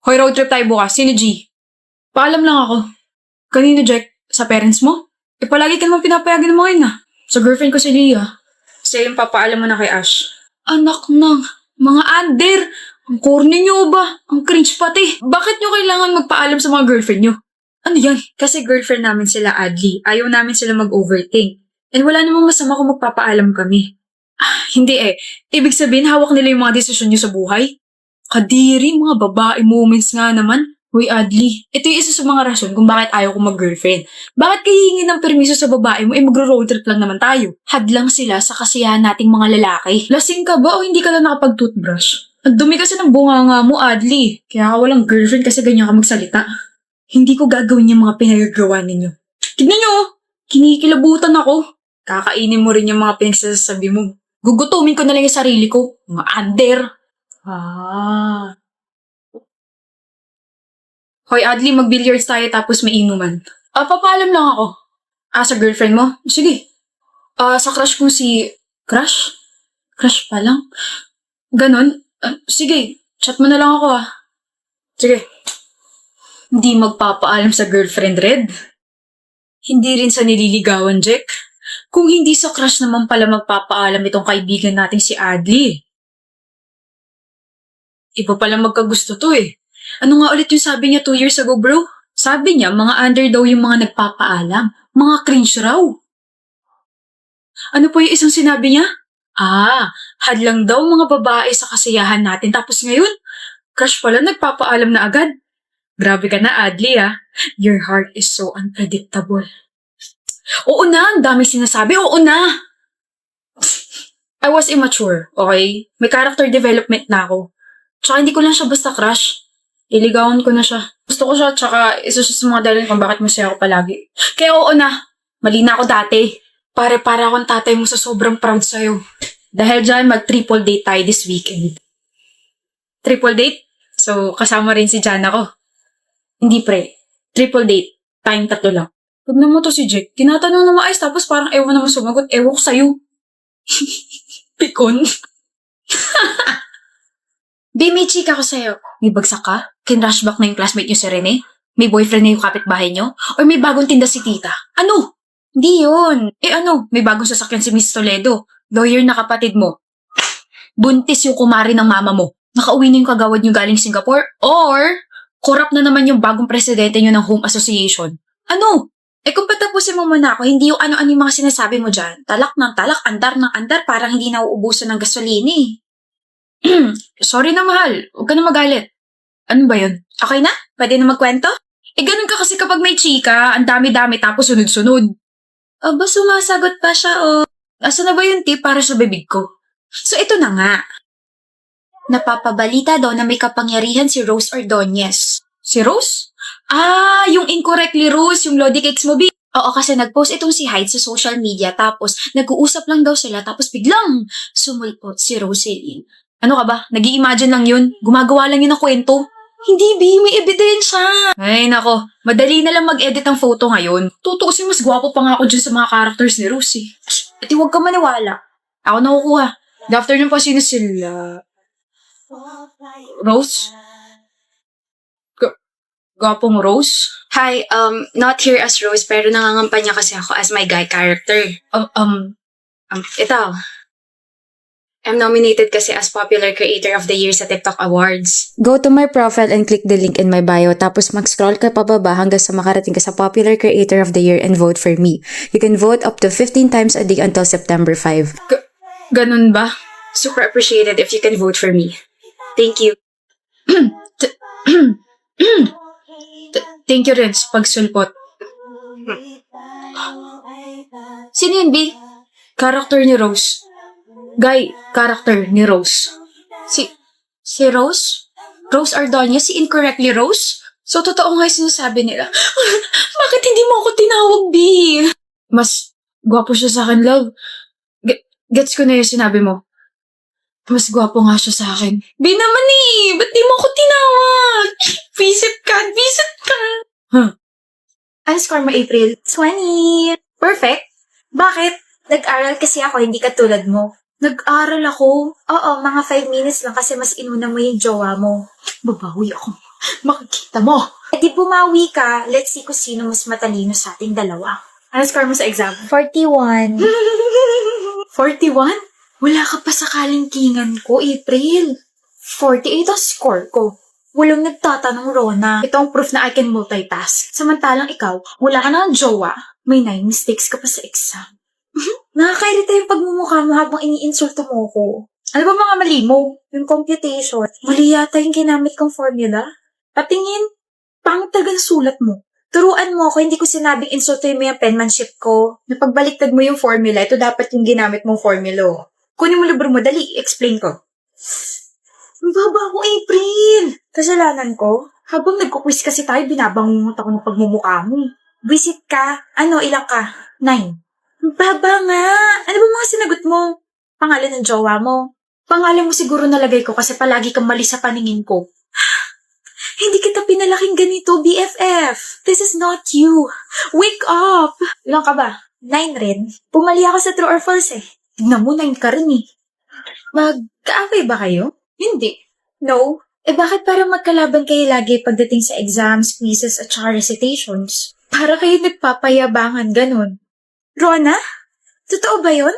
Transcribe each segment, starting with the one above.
Hoy, road trip tayo bukas. Sino G? Paalam lang ako. Kanino, Jack? Sa parents mo? Palagi ka naman pinapayagan ng mga yun Sa girlfriend ko si Leah. Siya yung papaalam mo na kay Ash. Anak ng mga under! Ang corny nyo ba? Ang cringe pati. Bakit nyo kailangan magpaalam sa mga girlfriend nyo? Ano yan? Kasi girlfriend namin sila, Adli. Ayaw namin sila mag-overthink. And wala namang masama kung magpapaalam kami. Hindi Ibig sabihin, hawak nila yung mga desisyon nyo sa buhay? Kadiri, mga babae moments nga naman. Hoy, Adli, ito yung isa sa mga rason kung bakit ayaw ko mag-girlfriend. Bakit kayo hihingi ng permiso sa babae mo magro-road trip lang naman tayo? Hadlang sila sa kasiyahan nating mga lalaki. Lasing ka ba o hindi ka lang nakapag-toothbrush? Ang dumi kasi ng bunganga mo, Adli. Kaya ka walang girlfriend kasi ganyan ka magsalita. Hindi ko gagawin yung mga pinagagawa ninyo. Tignan nyo, kinikilabutan ako. Kakainin mo rin yung mga pinagsasabi mo. Gugutumin ko na lang yung sarili ko. Mga under. Hoy, Adli, mag-billiards tayo tapos may inuman. Papaalam lang ako. Sa girlfriend mo? Sige. Sa crush kong si... Crush? Crush pa lang? Ganon? Sige, chat mo na lang ako Sige. Hindi magpapaalam sa girlfriend, Red. Hindi rin sa nililigawan, Jack. Kung hindi sa crush naman pala magpapaalam itong kaibigan nating si Adli. Iba pala magkagusto to Ano nga ulit yung sabi niya 2 years ago, bro? Sabi niya, mga under daw yung mga nagpapaalam. Mga cringe raw. Ano po yung isang sinabi niya? Hadlang daw mga babae sa kasiyahan natin. Tapos ngayon, crush pala nagpapaalam na agad. Grabe ka na, Adli Your heart is so unpredictable. Oo na, ang daming sinasabi. Oo na! I was immature, okay? May character development na ako. Tsaka hindi ko lang siya basta crush. Iligawan ko na siya. Gusto ko siya, tsaka isa siya sa mga dahilan kung bakit masaya ako palagi. Kaya oo na, mali na ako dati. Para akong tatay mo sa sobrang proud sa'yo. Dahil dyan, mag-triple date tayo this weekend. Triple date? So, kasama rin si Jana ko. Hindi pre, triple date. Tayong 3 lang. Huwag naman to si Jack. Tinatanong na maayos tapos parang ewan naman sumagot. Ewan ko sa'yo. Pikon. Di, may chika ko sa'yo. May bagsak ka? Kinrushback na yung classmate niyo si Rene? May boyfriend na yung kapitbahay niyo? Or may bagong tinda si tita? Ano? Di yun. May bagong sasakyan si Miss Toledo. Lawyer na kapatid mo. Buntis yung kumari ng mama mo. Nakauwi na yung kagawad niyo galing Singapore? Or, corrupt na naman yung bagong presidente niyo ng Home Association? Ano? Kung patapusin mo muna ako, hindi yung ano-ano yung mga sinasabi mo dyan. Talak ng talak, andar ng andar, parang hindi nauubusan ng gasolina Sorry na mahal, huwag ka na magalit. Ano ba yun? Okay na? Pwede na magkwento? Ganun ka kasi kapag may chika, ang dami-dami tapos sunod-sunod. Aba, sumasagot pa siya Asa na ba yung tip para sa bibig ko? So ito na nga. Napapabalita daw na may kapangyarihan si Rose Ordonez. Si Rose? Yung incorrectly Rose, yung Lodi Cakes mo, Oo, kasi nag-post itong si Hyde sa social media tapos nag-uusap lang daw sila tapos biglang sumulpot si Roseline. Ano ka ba? Nag-i-imagine lang yun? Gumagawa lang yun ng kwento? Hindi, may ebidensya. Ay, nako. Madali na lang mag-edit ng photo ngayon. Tutuusin mas gwapo pa nga ako dyan sa mga characters ni Rose At huwag ka maniwala. Ako nakukuha. After nung pa sino sila? Rose? Gwapong Rose? Hi, not here as Rose, pero nangangampanya kasi ako as my guy character. Ito. I'm nominated kasi as Popular Creator of the Year sa TikTok Awards. Go to my profile and click the link in my bio, tapos mag-scroll ka pababa hanggang sa makarating ka sa Popular Creator of the Year and vote for me. You can vote up to 15 times a day until September 5. Ganun ba? Super appreciated if you can vote for me. Thank you. Thank you rin sa pagsulpot. Sino yun, B? Character ni Rose. Guy, character ni Rose. Si Rose? Rose Ordonez? Si incorrectly Rose? So, totoo nga yung sinasabi nila. Bakit hindi mo ako tinawag, B? Mas gwapo siya sa akin, love. Gets ko na yung sinabi mo. Mas gwapo nga siya sa akin. B naman ba't di mo ako tinawag? Visit ka. Ano score mo, April? 20. Perfect. Bakit? Nag-aral kasi ako, hindi katulad mo. Nag-aral ako. Oo, mga 5 minutes lang kasi mas inuna mo yung jowa mo. Babawi ako. Makikita mo. Eh di bumawi ka, let's see kung sino mas matalino sa ating dalawa. Ano score mo sa exam? 41. 41? Wala ka pa sa kalingkingan ko, April. 48 ang score ko. Walang nagtatanong, Rona. Ito ang proof na I can multitask. Samantalang ikaw, wala ka na ng jowa. May 9 mistakes ka pa sa exam. Nakakairita yung pagmumukha mo habang iniinsulto mo ko. Ano ba mga mali mo? Yung computation, mali yata yung ginamit kong formula. Patingin, pangit talaga ng sulat mo. Turuan mo ako, hindi ko sinabing insultuin mo yung penmanship ko. Napagbaliktad mo yung formula, ito dapat yung ginamit mong formula. Kunin mo libro mo, dali, explain ko. Ang baba ko, April! Kasalanan ko? Habang nagkukwis kasi tayo, binabangungot ako ng pagmumukha mo. Visit ka. Ano, ilang ka? 9. Ang baba nga! Ano ba mga sinagot mo? Pangalan ng jowa mo? Pangalan mo siguro nalagay ko kasi palagi kang mali sa paningin ko. Hindi kita pinalaking ganito, BFF. This is not you. Wake up! Ilang ka ba? 9 rin. Pumali ako sa true or false eh. Tignan mo, 9 ka rin eh. Magkaaway ba kayo? Hindi. No. Eh bakit parang magkalaban kayo lagi pagdating sa exams, quizzes, at saka recitations? Para kayo nagpapayabangan, ganun. Rona? Totoo ba yun?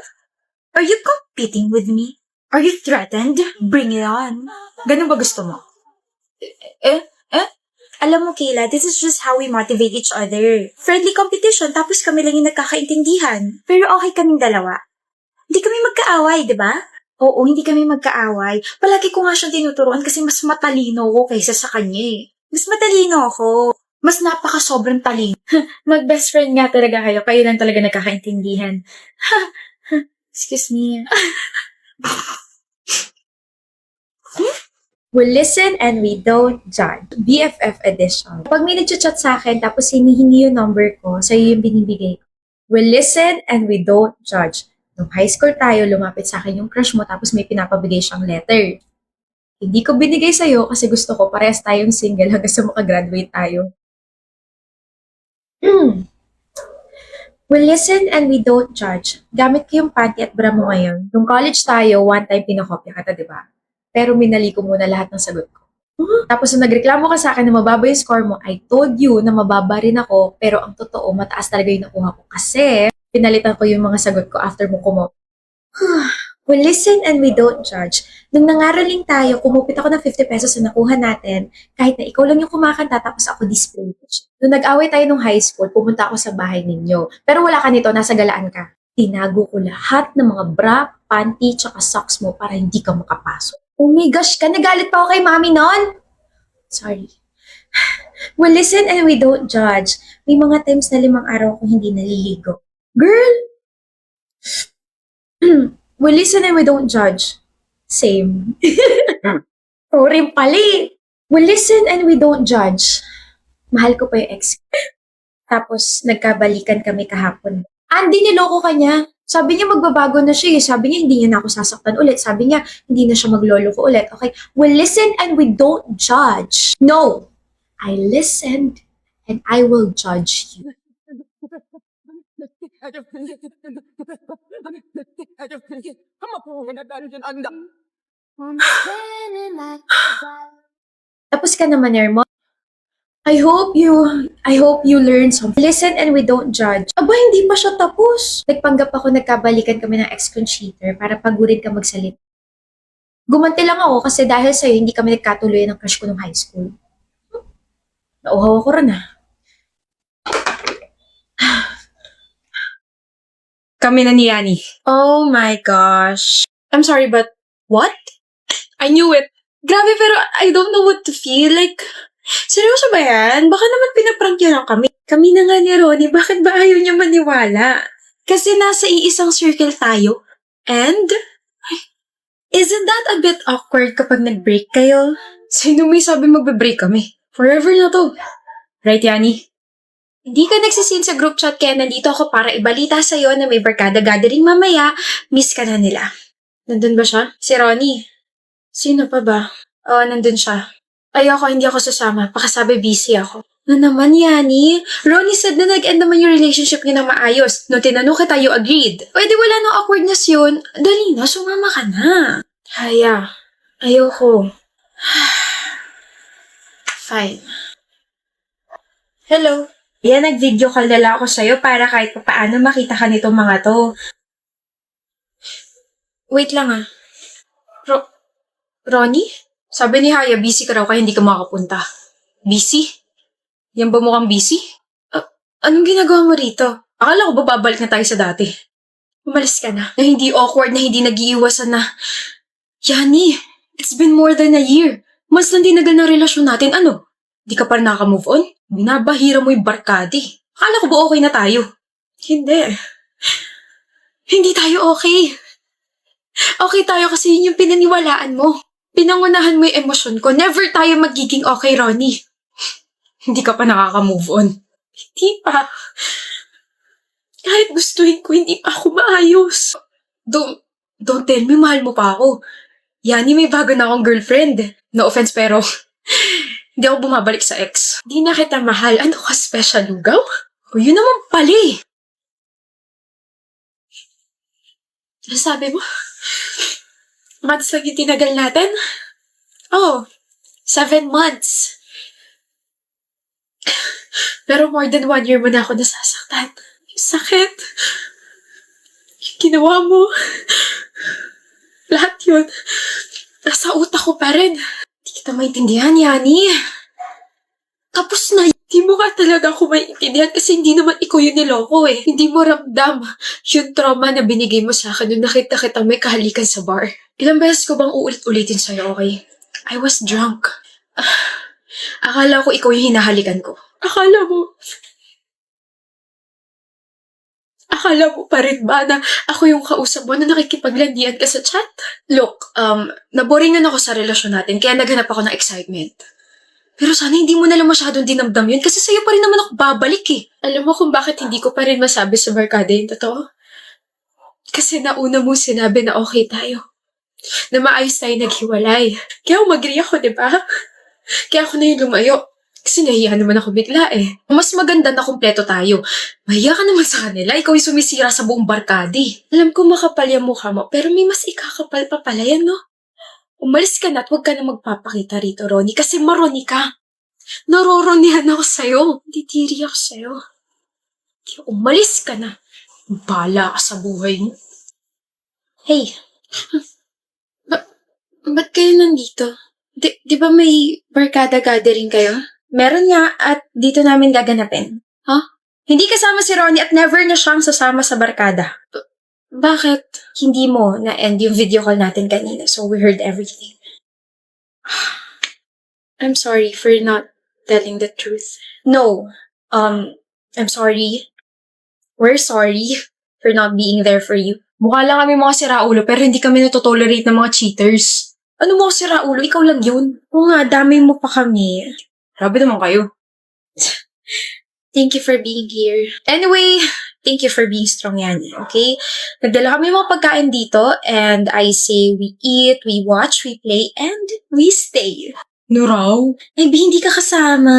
Are you competing with me? Are you threatened? Bring it on. Ganun ba gusto mo? Alam mo, Kayla, this is just how we motivate each other. Friendly competition, tapos kami lang yung nagkakaintindihan. Pero okay kaming dalawa. Hindi kami magkaaway, di ba? Oo, hindi kami magkaaway. Palagi ko nga siyang tinuturuan kasi mas matalino ko kaysa sa kanya eh. Mas matalino ako. Mas napaka-sobrang talino. Mag-best friend nga talaga kayo. Kayo lang talaga nagkakaintindihan. Excuse me. We listen and we don't judge. BFF edition. Pag may nag-chat sa akin tapos hinihingi yung number ko, sa'yo yung binibigay ko. We listen and we don't judge. Nung high school tayo, lumapit sa akin yung crush mo tapos may pinapabigay siyang letter. Hindi ko binigay sa'yo kasi gusto ko parehas tayong single hanggang sa makagraduate tayo. We listen and we don't judge. Gamit ko yung panty at bra mo ngayon. Nung college tayo, one time pinakopya ka, diba? Pero minali ko muna lahat ng sagot ko. Tapos nung nagreklamo ka sa akin na mababa yung score mo, I told you na mababa rin ako, pero ang totoo, mataas talaga yung nakuha ko. Kasi, pinalitan ko yung mga sagot ko after mo kumo. We listen and we don't judge. Nung nangaraling tayo, kumupit ako ng 50 pesos na nakuha natin, kahit na ikaw lang yung kumakanta tapos ako display. Nung nag-away tayo nung high school, pumunta ako sa bahay ninyo. Pero wala ka nito, nasa galaan ka. Tinago ko lahat ng mga bra, panty, tsaka socks mo para hindi ka makapasok. Oh my gosh, ka nagalit pa ako kay mami nun? Sorry. We listen and we don't judge. May mga times na 5 araw akong hindi naliligo. Girl! We listen and we don't judge. Same. Oo rin pala eh. We listen and we don't judge. Mahal ko pa yung ex. Tapos, nagkabalikan kami kahapon. Andy, niloko ka niya. Sabi niya magbabago na siya eh. Sabi niya hindi niya na ako sasaktan ulit. Sabi niya hindi na siya maglolo ko ulit. Okay, we listen and we don't judge. No, I listened and I will judge you. Tapos ka naman, Ermo. I hope you learn something. Listen and we don't judge. Aba, hindi pa siya tapos. Nagpanggap ako nagkabalikan kami ng ex kong cheater para pagurin ka magsalit. Gumanti lang ako kasi dahil sa'yo, hindi kami nagkatuloy ng crush ko nung high school. Nauhaw ako rin ah. Kami na ni Yani. Oh my gosh. I'm sorry, but what? I knew it. Grabe, pero I don't know what to feel. Like, seryoso ba yan? Baka naman pinaprank niya lang kami. Kami na nga ni Ronnie, bakit ba ayaw niya maniwala? Kasi nasa iisang circle tayo. And, isn't that a bit awkward kapag nag-break kayo? Sino may sabi magbe-break kami? Forever na to. Right, Yani? Hindi ka nagsisin sa group chat kaya nandito ako para ibalita sa'yo na may barkada gathering mamaya. Miss ka na nila. Nandun ba siya? Si Ronnie. Sino pa ba? Oo, nandun siya. Ayoko, hindi ako sasama. Pakasabi busy ako. Na naman, Yani? Ronnie said na nag-end naman yung relationship niya ng maayos. Nung tinanong kita, you agreed. Pwede wala nang awkwardness yun. Dali na, sumama ka na. Haya, ayoko. Fine. Hello. Yan, nag-video call na lang ako sa'yo para kahit pa paano makita ka nitong mga to. Wait lang ah. Ronnie? Sabi ni Haya, busy ka raw kaya hindi ka makapunta. Busy? Yan ba mukhang busy? Anong ginagawa mo rito? Akala ko ba babalik na tayo sa dati? Umalis ka na. Na hindi awkward, na hindi nag-iiwasan na... Yani, it's been more than a year. Mas nang dinagal na relasyon natin, ano? Di ka pa rin nakaka-move on? Binabahira mo yung barkadi. Akala ko ba okay na tayo? Hindi. Hindi tayo okay. Okay tayo kasi yun yung pinaniwalaan mo. Pinangunahan mo yung emosyon ko. Never tayo magiging okay, Ronnie. Hindi ka pa nakaka-move on. Hindi pa. Kahit gustuhin ko, hindi pa ako maayos. Don't tell me, mahal mo pa ako. Yani, may bago na akong girlfriend. No offense, pero hindi ako bumabalik sa ex. Di na kita mahal. Ano ka, special lugaw? O, yun naman pali. Ano sabi mo? Months lang yung tinagal natin? Oh, 7 months. Pero more than 1 year mo na ako nasasaktan. Yung sakit. Yung ginawa mo. Lahat yun. Nasa utak ko pa rin. Hindi kita maintindihan, Yani. Tapos na. Hindi mo nga talaga ako maintindihan kasi hindi naman ikaw yung niloko eh. Hindi mo ramdam yung trauma na binigay mo sa akin nung nakita kita may kahalikan sa bar. Ilang beses ko bang uulit-ulitin sa'yo, okay? I was drunk. Akala ko ikaw yung hinahalikan ko. Akala mo pa rin ba na ako yung kausap mo na nakikipaglandian ka sa chat? Look, naboringan ako sa relasyon natin kaya naghanap ako ng excitement. Pero sana hindi mo na lang masyadong dinamdam yun kasi sa'yo pa rin naman ako babalik eh. Alam mo kung bakit hindi ko pa rin masabi sa barkada yung totoo? Kasi nauna mo sinabi na okay tayo. Na maayos tayo naghiwalay. Kaya umagri ako, di ba? Kaya ako na yung lumayo. Kasi nahiya naman ako bigla eh. Mas maganda na kumpleto tayo. Mahiya ka naman sa kanila. Ikaw yung sumisira sa buong barkadi. Alam ko makapal yung mukha mo, pero may mas ikakapal pa pala yan, no? Umalis ka na at huwag ka na magpapakita rito, Ronnie, kasi maroni ka. Naroronihan ako sa'yo. Ditiri ako sa'yo. Kaya umalis ka na. Bala ka sa buhay mo. Hey, ba't kayo nandito? Di ba may barkada gathering kayo? Meron nga at dito namin gaganapin. Hindi kasama si Ronnie at never na siyang sasama sa barkada. Bakit hindi mo na-end yung video call natin kanina so we heard everything? I'm sorry for not telling the truth. No. I'm sorry. We're sorry for not being there for you. Mukha lang kami mga siraulo pero hindi kami natotolerate ng mga cheaters. Ano mo siraulo? Ikaw lang yun. Oo nga, dami mo pa kami. Grabe naman kayo. Thank you for being here. Anyway, thank you for being strong, Yani. Okay? Nagdala kami mga pagkain dito and I say we eat, we watch, we play, and we stay. No raw? Ay, hindi ka kasama.